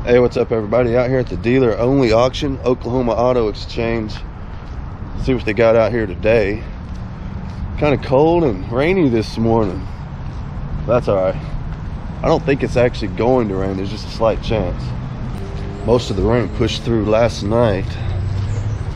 Hey, what's up everybody? Out here at the dealer only auction, Oklahoma Auto Exchange. See what they got out here today. Kind of cold and rainy this morning. That's all right. I don't think it's actually going to rain. There's just a slight chance. Most of the rain pushed through last night.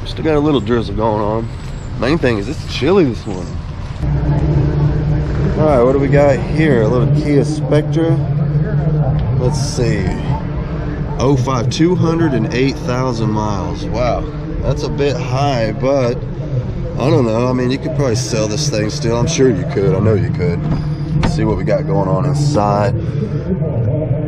Still got a little drizzle going on. Main thing is it's chilly this morning. All right, what do we got here? A little Kia Spectra. Let's see. 05, 208,000 miles. Wow, that's a bit high, but I don't know. I mean, you could probably sell this thing still. I'm sure you could. I know you could. Let's see what we got going on inside.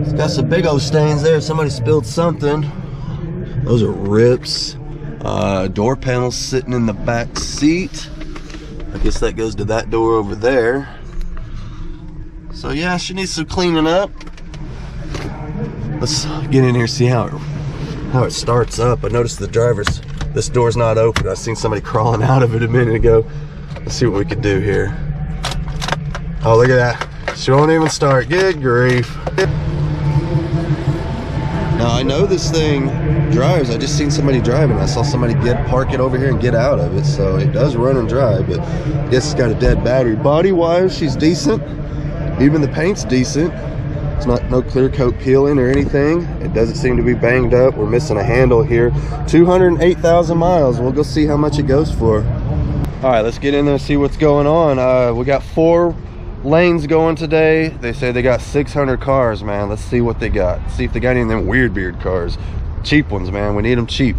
It's got some big old stains there. Somebody spilled something. Those are rips. Door panels sitting in the back seat. I guess that goes to that door over there. So yeah, she needs some cleaning up. Let's get in here and see how it starts up. I noticed this door's not open. I seen somebody crawling out of it a minute ago. Let's see what we can do here. Oh, look at that. She won't even start. Good grief. Now I know this thing drives. I just seen somebody driving. I saw somebody park it over here and get out of it. So it does run and drive, but I guess it's got a dead battery. Body wise, she's decent. Even the paint's decent. It's no clear coat peeling or anything. It doesn't seem to be banged up. We're missing a handle here. 208,000 miles. We'll go see how much it goes for. All right, let's get in there and see what's going on. We got 4 lanes going today. They say they got 600 cars, man. Let's see what they got. See if they got any of them weird beard cars. Cheap ones, man. We need them cheap.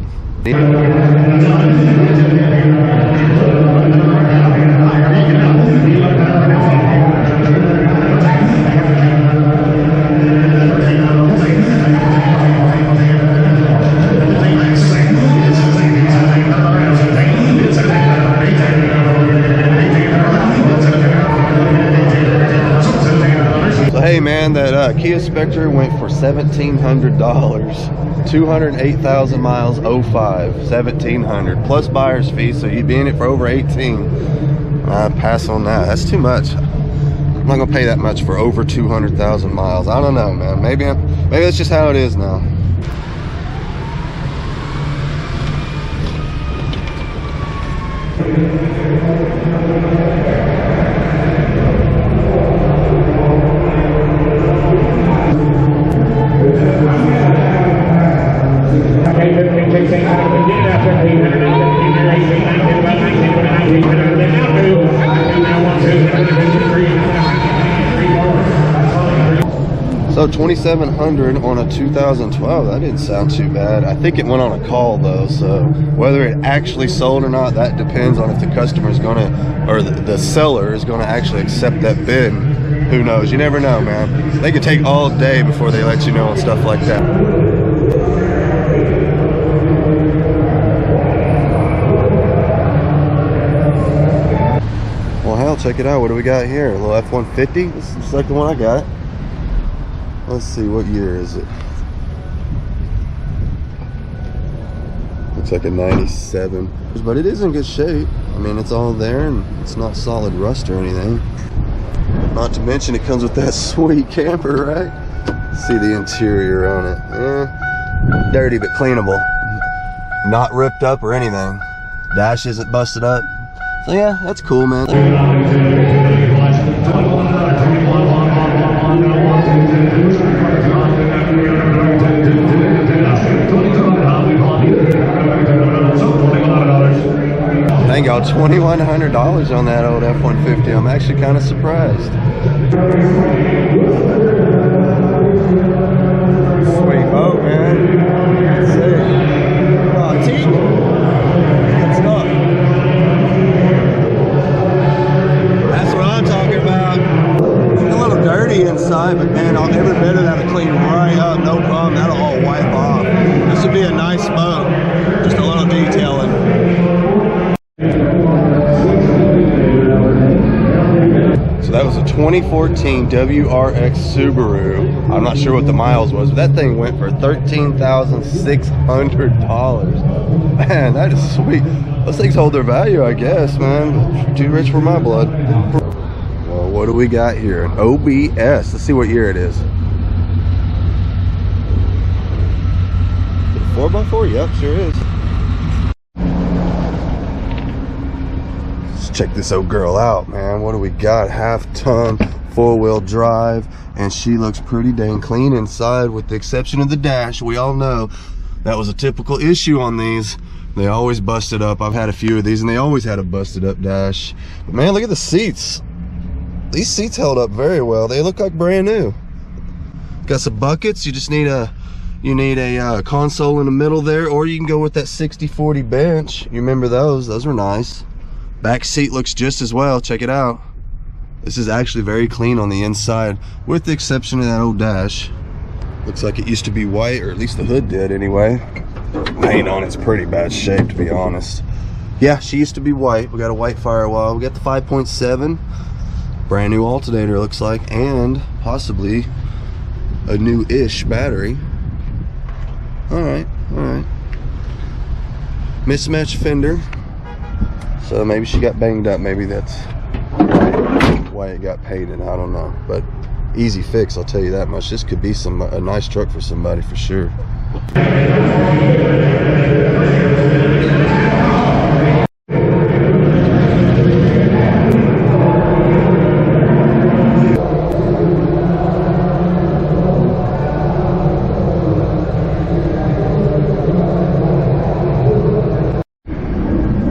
Hey man, that Kia Spectra went for $1,700. 208,000 miles, 05, 1,700 plus buyer's fee, so you'd be in it for over 18. Pass on that. That's too much. I'm not gonna pay that much for over 200,000 miles. I don't know, man. Maybe that's just how it is now. So 2,700 on a 2012, that didn't sound too bad. I think it went on a call though, so whether it actually sold or not, that depends on if the customer is gonna, or the seller is gonna actually accept that bid. Who knows? You never know, man. They could take all day before they let you know and stuff like that. Well, hell, check it out. What do we got here? A little F-150. This is like the one I got. Let's see, what year is it? Looks like a 97, but it is in good shape. I mean, it's all there and it's not solid rust or anything. Not to mention it comes with that sweet camper, right? See the interior on it. Dirty but cleanable. Not ripped up or anything. Dash isn't busted up. So yeah, that's cool, man. Dang, y'all, $2,100 on that old F-150. I'm actually kind of surprised. Sweet boat, man. Let's see. Oh, teak. Good stuff. That's what I'm talking about. It's a little dirty inside, but man, every bit of that'll clean right up, no problem. That'll all wipe off. This would be a nice boat. Just a little detailing. So that was a 2014 Wrx Subaru. I'm not sure what the miles was, but that thing went for $13,600. Man, that is sweet. Those things hold their value, I guess, man. Too rich for my blood. Well, what do we got here? An OBS. Let's see what year it is. 624? Yep, sure is. Let's check this old girl out, man. What do we got? Half-ton, four-wheel drive, and she looks pretty dang clean inside with the exception of the dash. We all know that was a typical issue on these. They always busted up. I've had a few of these and they always had a busted up dash. But man, look at the seats. These seats held up very well. They look like brand new. Got some buckets. You just need a console in the middle there, or you can go with that 60/40 bench. You remember those? Those were nice. Back seat looks just as well. Check it out. This is actually very clean on the inside, with the exception of that old dash. Looks like it used to be white, or at least the hood did anyway. Paint on it's pretty bad shape, to be honest. Yeah, she used to be white. We got a white firewall. We got the 5.7, brand new alternator looks like, and possibly a new-ish battery. All right. Mismatched fender. So maybe she got banged up. Maybe that's why it got painted. I don't know, but easy fix, I'll tell you that much. This could be a nice truck for somebody for sure.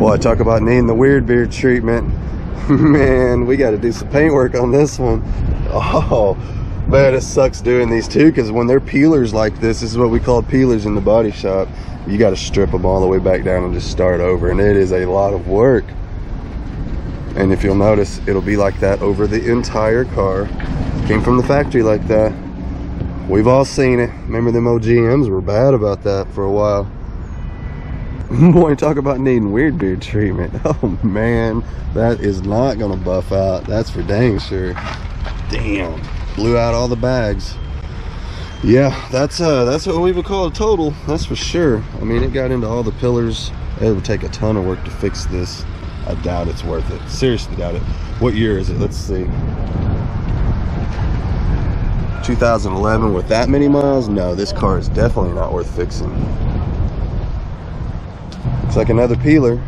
Well, I talk about needing the weird beard treatment. Man, we got to do some paint work on this one. Oh man, it sucks doing these too, because when they're peelers like this is what we call peelers in the body shop. You got to strip them all the way back down and just start over, and it is a lot of work. And if you'll notice, it'll be like that over the entire car. Came from the factory like that. We've all seen it. Remember them old GMs were bad about that for a while. Boy, talk about needing weird beard treatment. Oh man, that is not gonna buff out. That's for dang sure. Damn, blew out all the bags. Yeah, that's what we would call a total. That's for sure. I mean, it got into all the pillars. It would take a ton of work to fix this. I doubt it's worth it. Seriously doubt it. What year is it? Let's see. 2011 with that many miles? No, this car is definitely not worth fixing. Looks like another peeler.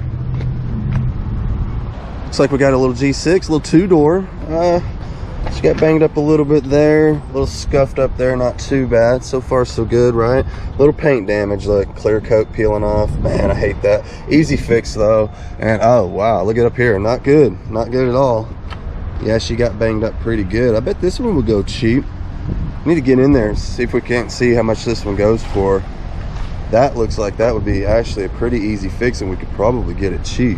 Looks like we got a little G6, a little two-door. She got banged up a little bit there, a little scuffed up there, not too bad. So far so good, right? Little paint damage, like clear coat peeling off. Man, I hate that. Easy fix though. And oh wow, look at up here, not good at all. Yeah, she got banged up pretty good. I bet this one would go cheap. Need to get in there and see if we can't see how much this one goes for. That looks like that would be actually a pretty easy fix, and we could probably get it cheap.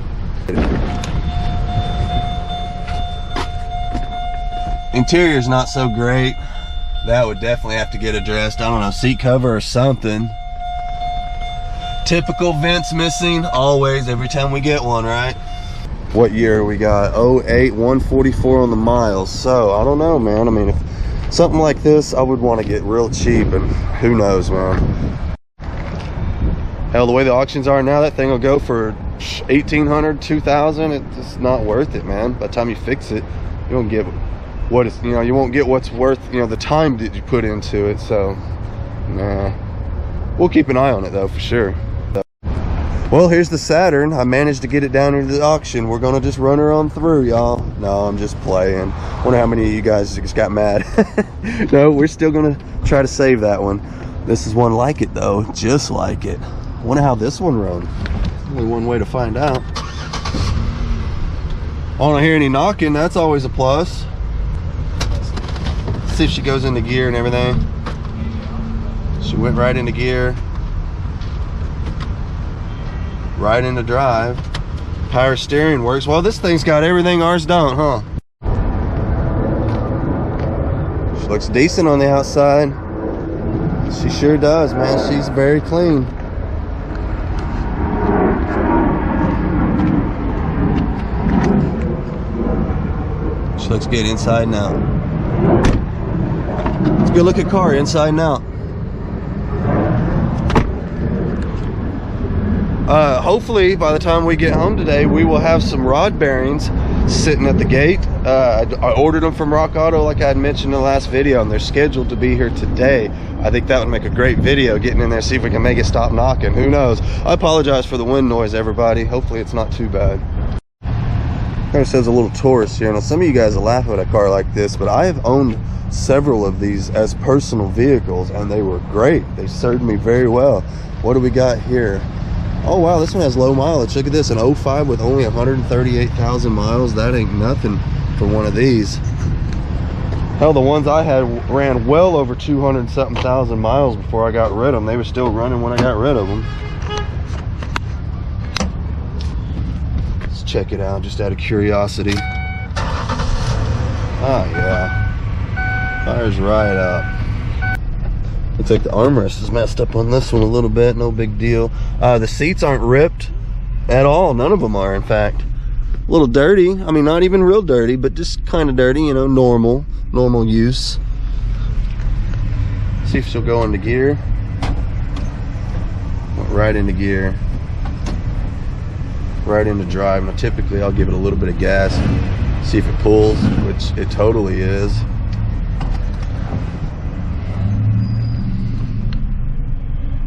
Interior's not so great. That would definitely have to get addressed. I don't know, seat cover or something. Typical vents missing, always, every time we get one, right? What year we got? 08, 144 on the miles. So, I don't know, man. I mean, if something like this, I would want to get real cheap, and who knows, man. Hell, the way the auctions are now, that thing will go for $1,800, $2,000. It's just not worth it, man. By the time you fix it, you don't get what it's, you won't get what's worth, the time that you put into it. So, nah. We'll keep an eye on it though, for sure. Well, here's the Saturn. I managed to get it down into the auction. We're gonna just run her on through, y'all. No, I'm just playing. Wonder how many of you guys just got mad. No, we're still gonna try to save that one. This is one like it though, just like it. Wonder how this one runs. Only one way to find out. I don't hear any knocking. That's always a plus. Let's see if she goes into gear and everything. She went right into gear. Right into drive. Power steering works. Well, this thing's got everything ours don't, huh? She looks decent on the outside. She sure does, man. She's very clean. She looks good inside and out. It's a good looking car inside and out. Hopefully by the time we get home today, we will have some rod bearings sitting at the gate. I ordered them from Rock Auto like I had mentioned in the last video, and they're scheduled to be here today. I think that would make a great video, getting in there, see if we can make it stop knocking. Who knows? I apologize for the wind noise, everybody. Hopefully it's not too bad. There says a little Taurus here. Now some of you guys will laugh at a car like this, but I have owned several of these as personal vehicles, and they were great. They served me very well. What do we got here? Oh wow, this one has low mileage. Look at this, an 05 with only 138,000 miles. That ain't nothing for one of these. Hell, the ones I had ran well over 200 something thousand miles before I got rid of them. They were still running when I got rid of them. Let's check it out just out of curiosity. Oh yeah, fires right up. Looks like the armrest is messed up on this one a little bit. No big deal. The seats aren't ripped at all. None of them are, in fact. A little dirty. I mean, not even real dirty, but just kind of dirty, you know, normal use. See if she'll go into gear. Went right into gear. Right into drive. Now, typically, I'll give it a little bit of gas, see if it pulls, which it totally is.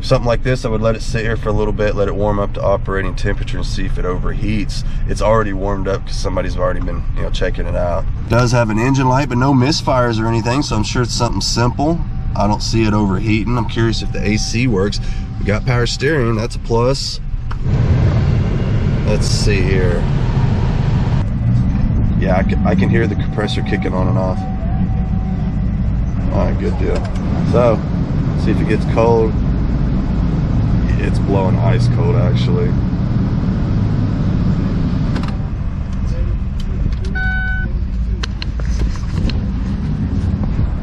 Something like this, I would let it sit here for a little bit, let it warm up to operating temperature and see if it overheats. It's already warmed up because somebody's already been, you know, checking it out. It does have an engine light, but no misfires or anything, so I'm sure it's something simple. I don't see it overheating. I'm curious if the AC works. We got power steering, that's a plus. Let's see here. Yeah, I can hear the compressor kicking on and off. All right, good deal. So, see if it gets cold. It's blowing ice cold, actually.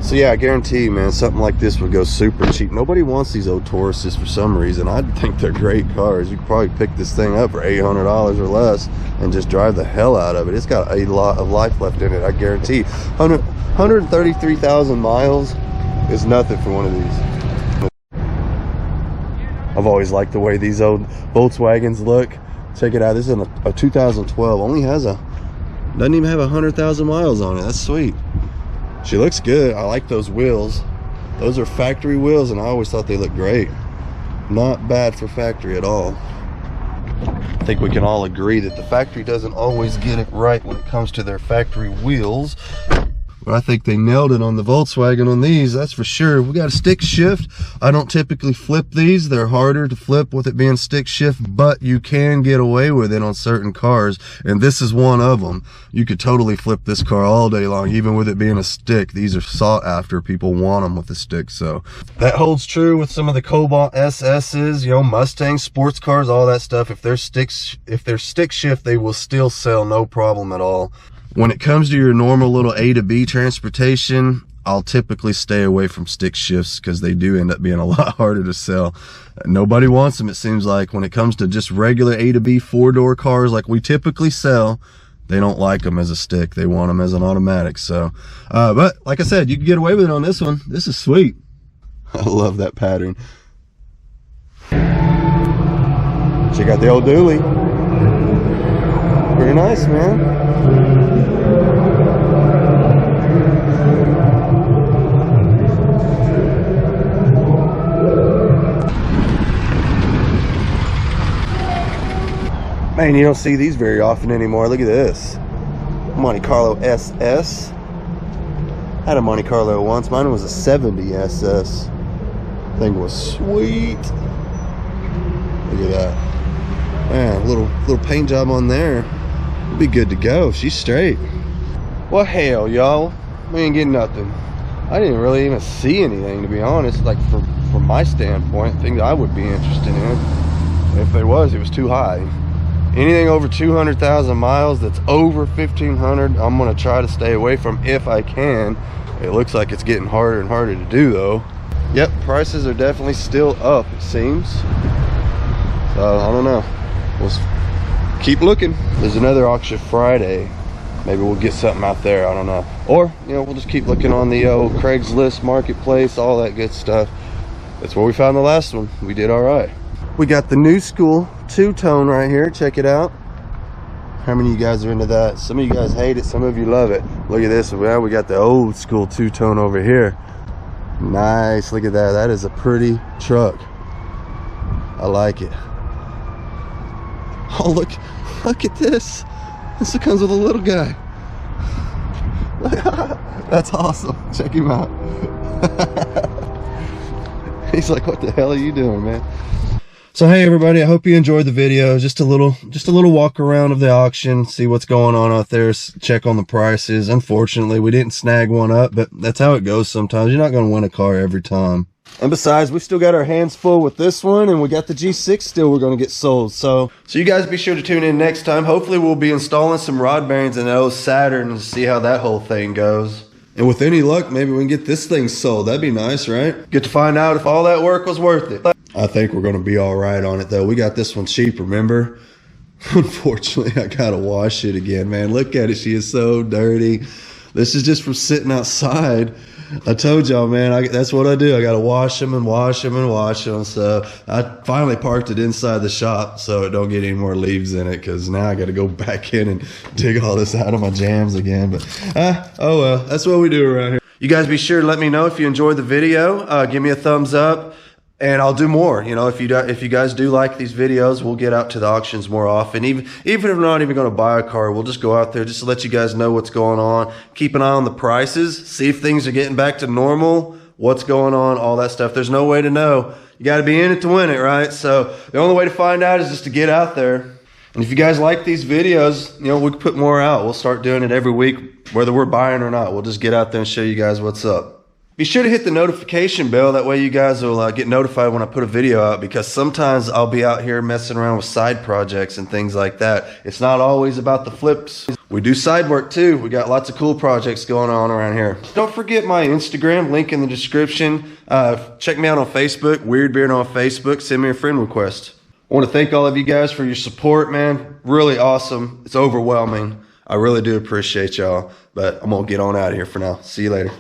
So yeah, I guarantee you, man, something like this would go super cheap. Nobody wants these old Tauruses for some reason. I think they're great cars. You could probably pick this thing up for $800 or less and just drive the hell out of it. It's got a lot of life left in it, I guarantee. 133,000 miles is nothing for one of these. I've always liked the way these old Volkswagens look. Check it out. This is a 2012. Only has doesn't even have 100,000 miles on it. That's sweet. She looks good. I like those wheels. Those are factory wheels, and I always thought they looked great. Not bad for factory at all. I think we can all agree that the factory doesn't always get it right when it comes to their factory wheels. But I think they nailed it on the Volkswagen on these, that's for sure. We got a stick shift. I don't typically flip these. They're harder to flip with it being stick shift, but you can get away with it on certain cars, and this is one of them. You could totally flip this car all day long, even with it being a stick. These are sought after. People want them with a stick, so. That holds true with some of the Cobalt SS's, you know, Mustang, sports cars, all that stuff. If they're stick shift, they will still sell, no problem at all. When it comes to your normal little A to B transportation, I'll typically stay away from stick shifts because they do end up being a lot harder to sell. Nobody wants them, it seems like. When it comes to just regular A to B four-door cars like we typically sell, they don't like them as a stick. They want them as an automatic. So, but like I said, you can get away with it on this one. This is sweet. I love that pattern. Check out the old dually. Pretty nice, man. Man, you don't see these very often anymore. Look at this. Monte Carlo SS. I had a Monte Carlo once. Mine was a 70 SS. Thing was sweet. Look at that. Man, little paint job on there. It'll be good to go. She's straight. Well, hell, y'all. We ain't getting nothing. I didn't really even see anything, to be honest. Like, from my standpoint, things I would be interested in. If there was, it was too high. Anything over 200,000 miles that's over 1,500, I'm going to try to stay away from if I can. It looks like it's getting harder and harder to do, though. Yep, prices are definitely still up, it seems. So, I don't know. We'll keep looking. There's another auction Friday. Maybe we'll get something out there, I don't know. Or, you know, we'll just keep looking on the old Craigslist marketplace, all that good stuff. That's where we found the last one. We did all right. We got the new school two-tone right here. Check it out. How many of you guys are into that? Some of you guys hate it, some of you love it. Look at this. Well, we got the old school two-tone over here. Nice, look at that. That is a pretty truck. I like it. Oh, look at this. This comes with a little guy. That's awesome. Check him out. He's like, what the hell are you doing, man? So hey everybody, I hope you enjoyed the video. Just a little walk around of the auction, see what's going on out there, check on the prices. Unfortunately, we didn't snag one up, but that's how it goes sometimes. You're not going to win a car every time. And besides, we still got our hands full with this one, and we got the G6 still we're going to get sold. So you guys be sure to tune in next time. Hopefully we'll be installing some rod bearings in those Saturn and see how that whole thing goes. And with any luck, maybe we can get this thing sold. That'd be nice, right? Get to find out if all that work was worth it. I think we're going to be all right on it, though. We got this one cheap, remember? Unfortunately, I got to wash it again, man. Look at it. She is so dirty. This is just from sitting outside. I told y'all, man, that's what I do. I got to wash them and wash them and wash them. So I finally parked it inside the shop so it don't get any more leaves in it, because now I got to go back in and dig all this out of my jams again. But, oh well, that's what we do around here. You guys be sure to let me know if you enjoyed the video. Give me a thumbs up. And I'll do more. You know, if you guys do like these videos, we'll get out to the auctions more often. Even if we're not even going to buy a car, we'll just go out there just to let you guys know what's going on. Keep an eye on the prices. See if things are getting back to normal. What's going on, all that stuff. There's no way to know. You got to be in it to win it, right? So the only way to find out is just to get out there. And if you guys like these videos, you know, we can put more out. We'll start doing it every week, whether we're buying or not. We'll just get out there and show you guys what's up. Be sure to hit the notification bell. That way you guys will get notified when I put a video out, because sometimes I'll be out here messing around with side projects and things like that. It's not always about the flips. We do side work too. We got lots of cool projects going on around here. Don't forget my Instagram, link in the description. Check me out on Facebook, Weird Beard on Facebook. Send me a friend request. I want to thank all of you guys for your support, man. Really awesome. It's overwhelming. I really do appreciate y'all. But I'm going to get on out of here for now. See you later.